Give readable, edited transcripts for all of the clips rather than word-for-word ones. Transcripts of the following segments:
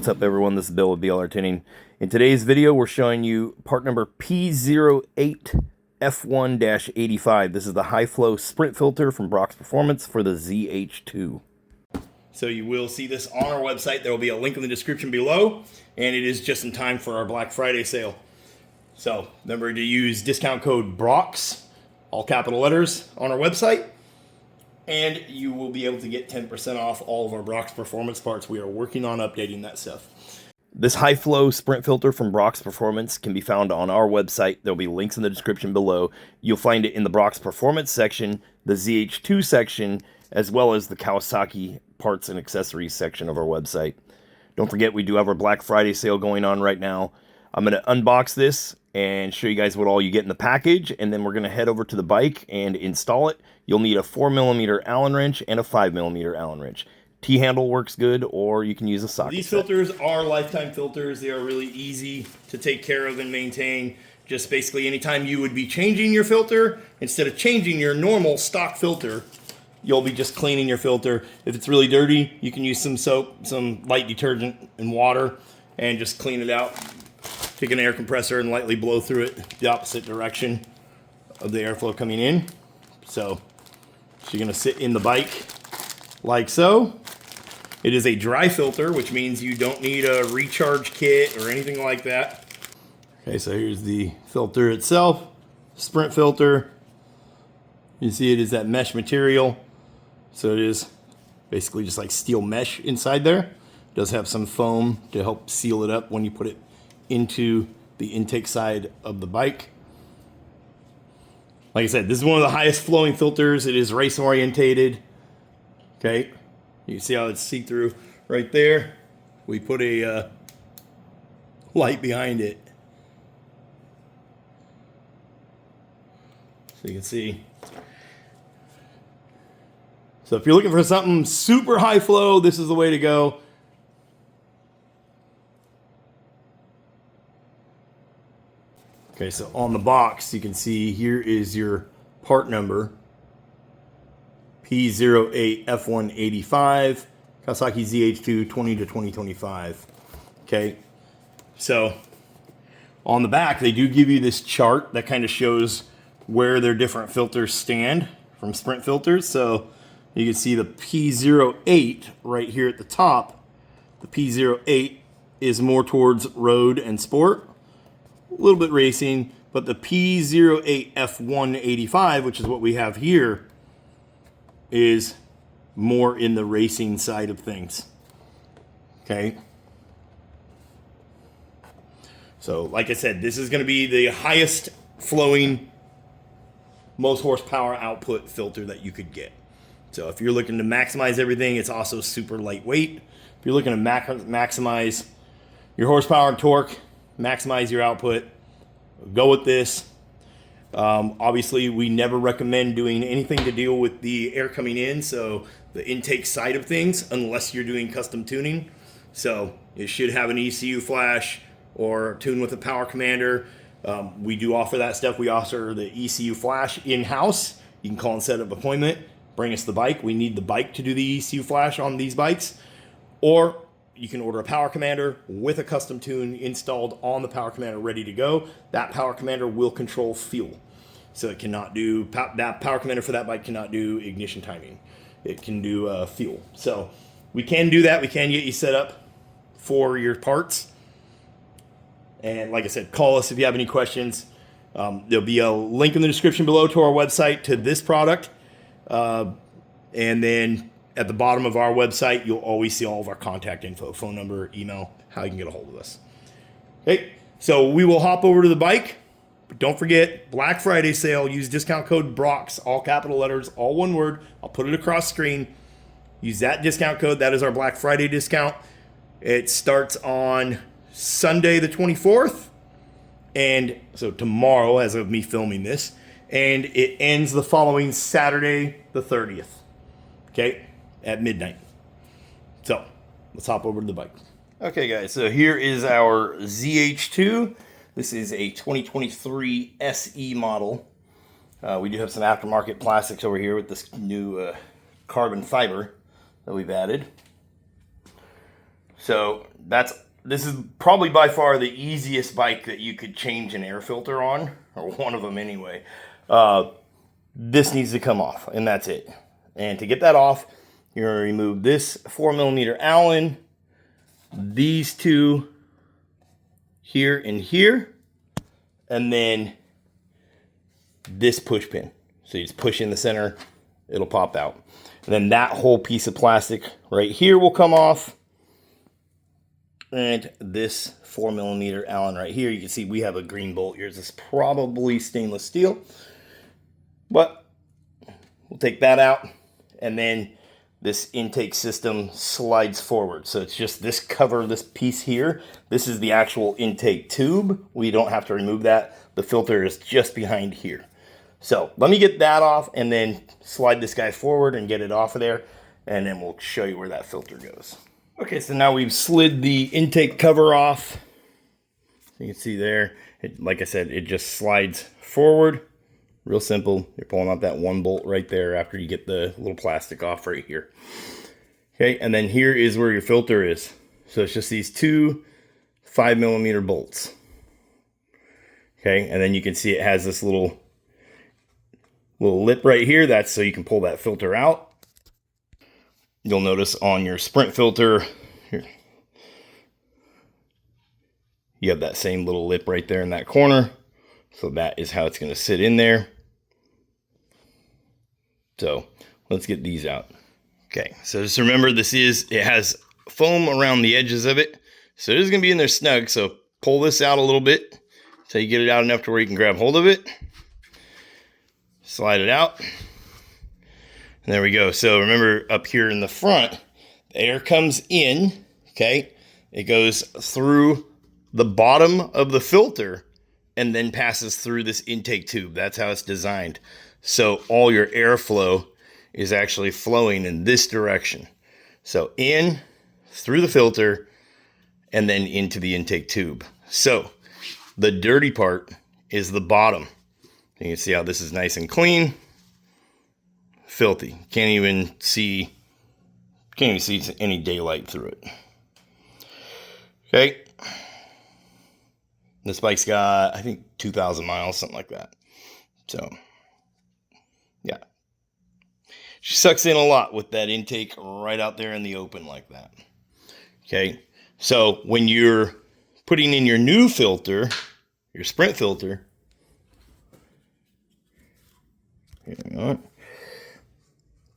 What's up everyone, this is Bill with BLR Tuning. In today's video we're showing you part number P08 F1-85. This is the high flow sprint filter from Brock's Performance for the Zh2. So you will see this on our website. There will be a link in the description below, and it is just in time for our Black Friday sale. So remember to use discount code BROCKS, all capital letters, on our website, and you will be able to get 10% off all of our Brock's Performance parts. We are working on updating that stuff. This high flow sprint filter from Brock's Performance can be found on our website. There'll be links in the description below. You'll find it in the Brock's Performance section, the Zh2 section, as well as the Kawasaki parts and accessories section of our website. Don't forget, we do have our Black Friday sale going on right now. I'm going to unbox this and show you guys what all you get in the package, and then we're going to head over to the bike and install it. You'll need a 4mm Allen wrench and a 5mm Allen wrench. T-handle works good, or you can use a socket. These filters are lifetime filters. They are really easy to take care of and maintain. Just basically anytime you would be changing your filter, instead of changing your normal stock filter, you'll be just cleaning your filter. If it's really dirty, you can use some soap, some light detergent and water, and just clean it out. Take an air compressor and lightly blow through it the opposite direction of the airflow coming in. So you're going to sit in the bike like so. It is a dry filter, which means you don't need a recharge kit or anything like that. Okay, so here's the filter itself, sprint filter. You see it is that mesh material. So it is basically just like steel mesh inside there. It does have some foam to help seal it up when you put it into the intake side of the bike. Like I said, this is one of the highest flowing filters. It is race orientated. Okay, you can see how it's see-through right there. We put a light behind it, so you can see. So if you're looking for something super high flow, this is the way to go. Okay, so on the box, you can see here is your part number, P08 F1-85, Kawasaki Zh2 20 to 2025. Okay, so on the back, they do give you this chart that kind of shows where their different filters stand from sprint filters. So you can see the P08 right here at the top. The P08 is more towards road and sport, a little bit racing, but the P08 F1-85, which is what we have here, is more in the racing side of things. Okay. So like I said, this is going to be the highest flowing, most horsepower output filter that you could get. So if you're looking to maximize everything, it's also super lightweight. If you're looking to maximize your horsepower and torque, maximize your output, go with this. Obviously, we never recommend doing anything to deal with the air coming in, so the intake side of things, unless you're doing custom tuning. So it should have an ECU flash or tune with a power commander. We do offer that stuff. We offer the ECU flash in-house. You can call and set up an appointment, bring us the bike. We need the bike to do the ECU flash on these bikes. Or you can order a power commander with a custom tune installed on the power commander ready to go. That power commander will control fuel. So it cannot do, that power commander for that bike cannot do ignition timing. It can do fuel. So we can do that. We can get you set up for your parts. And like I said, call us if you have any questions. There'll be a link in the description below to our website to this product. And then at the bottom of our website, you'll always see all of our contact info, phone number, email, how you can get a hold of us. Okay, so we will hop over to the bike, but don't forget, Black Friday sale, use discount code BROCKS, all capital letters, all one word. I'll put it across screen. Use that discount code. That is our Black Friday discount. It starts on Sunday the 24th, and so tomorrow, as of me filming this, and it ends the following Saturday the 30th. Okay, at midnight. So let's hop over to the bike. Okay guys, so here is our Zh2. This is a 2023 SE model. We do have some aftermarket plastics over here with this new carbon fiber that we've added. So this is probably by far the easiest bike that you could change an air filter on, or one of them anyway. This needs to come off, and that's it. And to get that off, you're going to remove this 4mm Allen, these two here and here, and then this push pin. So you just push in the center, it'll pop out. And then that whole piece of plastic right here will come off. And this 4mm Allen right here, you can see we have a green bolt. Yours is probably stainless steel. But we'll take that out. And then this intake system slides forward. So it's just this cover, this piece here. This is the actual intake tube. We don't have to remove that. The filter is just behind here. So let me get that off and then slide this guy forward and get it off of there. And then we'll show you where that filter goes. Okay, so now we've slid the intake cover off. You can see there, like I said, it just slides forward. Real simple. You're pulling out that one bolt right there after you get the little plastic off right here. Okay, and then here is where your filter is. So it's just these two 5mm bolts. Okay, and then you can see it has this little lip right here. That's so you can pull that filter out. You'll notice on your Sprint filter, here, you have that same little lip right there in that corner. So that is how it's going to sit in there. So let's get these out. Okay, so just remember it has foam around the edges of it. So it is going to be in there snug. So pull this out a little bit until you get it out enough to where you can grab hold of it. Slide it out. And there we go. So remember up here in the front, the air comes in, okay? It goes through the bottom of the filter and then passes through this intake tube. That's how it's designed. So all your airflow is actually flowing in this direction. So in, through the filter, and then into the intake tube. So the dirty part is the bottom. You can see how this is nice and clean. Filthy. Can't even see any daylight through it. Okay. This bike's got, I think, 2,000 miles, something like that. So, yeah. She sucks in a lot with that intake right out there in the open like that. Okay. So, when you're putting in your new filter, your Sprint filter, hang on.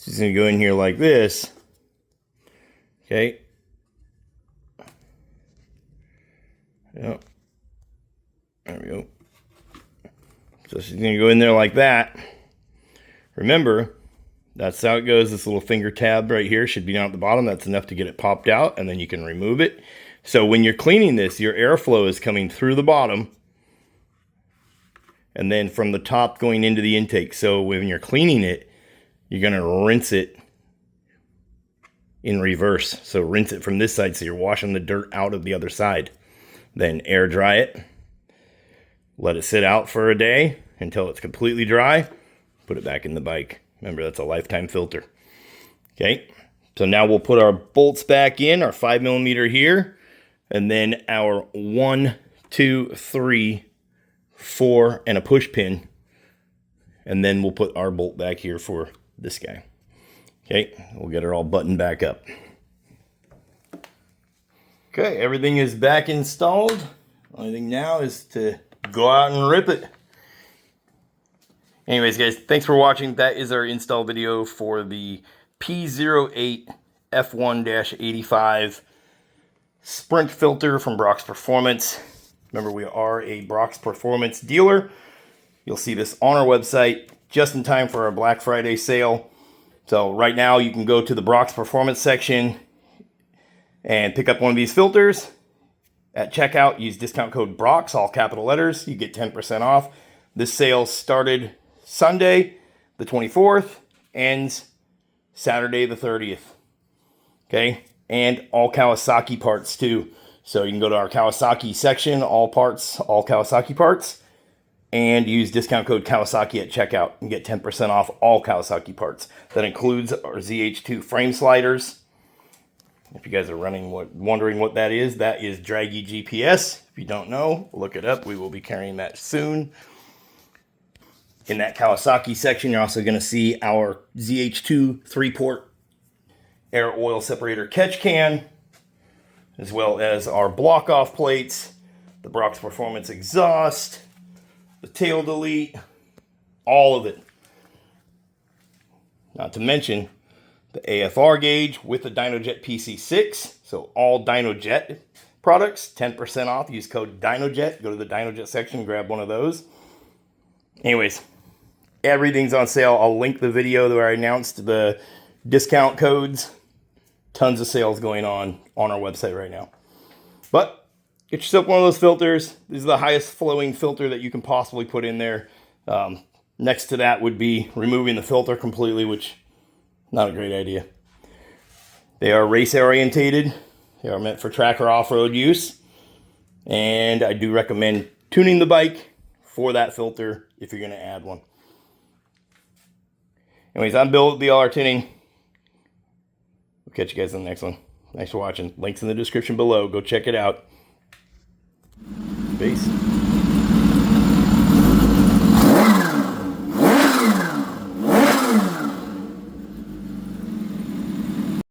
She's going to go in here like this. Okay. Yep. There we go. So she's going to go in there like that. Remember, that's how it goes. This little finger tab right here should be down at the bottom. That's enough to get it popped out, and then you can remove it. So when you're cleaning this, your airflow is coming through the bottom and then from the top going into the intake. So when you're cleaning it, you're going to rinse it in reverse. So rinse it from this side so you're washing the dirt out of the other side. Then air dry it. Let it sit out for a day until it's completely dry. Put it back in the bike. Remember, that's a lifetime filter. Okay, so now we'll put our bolts back in, our 5mm here, and then our 1, 2, 3, 4, and a push pin. And then we'll put our bolt back here for this guy. Okay, we'll get her all buttoned back up. Okay, everything is back installed. Only thing now is to go out and rip it. Anyways, guys, thanks for watching. That is our install video for the P08 F1-85 Sprint filter from Brock's Performance. Remember, we are a Brock's Performance dealer. You'll see this on our website just in time for our Black Friday sale. So right now you can go to the Brock's Performance section and pick up one of these filters. At checkout, use discount code BROCKS, all capital letters. You get 10% off. This sale started Sunday, the 24th, ends Saturday, the 30th. Okay, and all Kawasaki parts too. So you can go to our Kawasaki section, all parts, all Kawasaki parts, and use discount code Kawasaki at checkout and get 10% off all Kawasaki parts. That includes our ZH2 frame sliders. If you guys are wondering what that is Draggy GPS. If you don't know, look it up. We will be carrying that soon. In that Kawasaki section, you're also going to see our ZH2 3-port air oil separator catch can, as well as our block-off plates, the Brock's Performance exhaust, the tail delete, all of it. Not to mention the AFR gauge with the Dynojet PC6. So all Dynojet products, 10% off. Use code Dynojet. Go to the Dynojet section, grab one of those. Anyways, everything's on sale. I'll link the video where I announced the discount codes. Tons of sales going on our website right now. But get yourself one of those filters. This is the highest flowing filter that you can possibly put in there. Next to that would be removing the filter completely, which not a great idea. They are race orientated. They are meant for track or off-road use. And I do recommend tuning the bike for that filter if you're going to add one. Anyways, I'm Bill with BLR Tuning. We'll catch you guys in the next one. Thanks for watching. Links in the description below. Go check it out. Peace.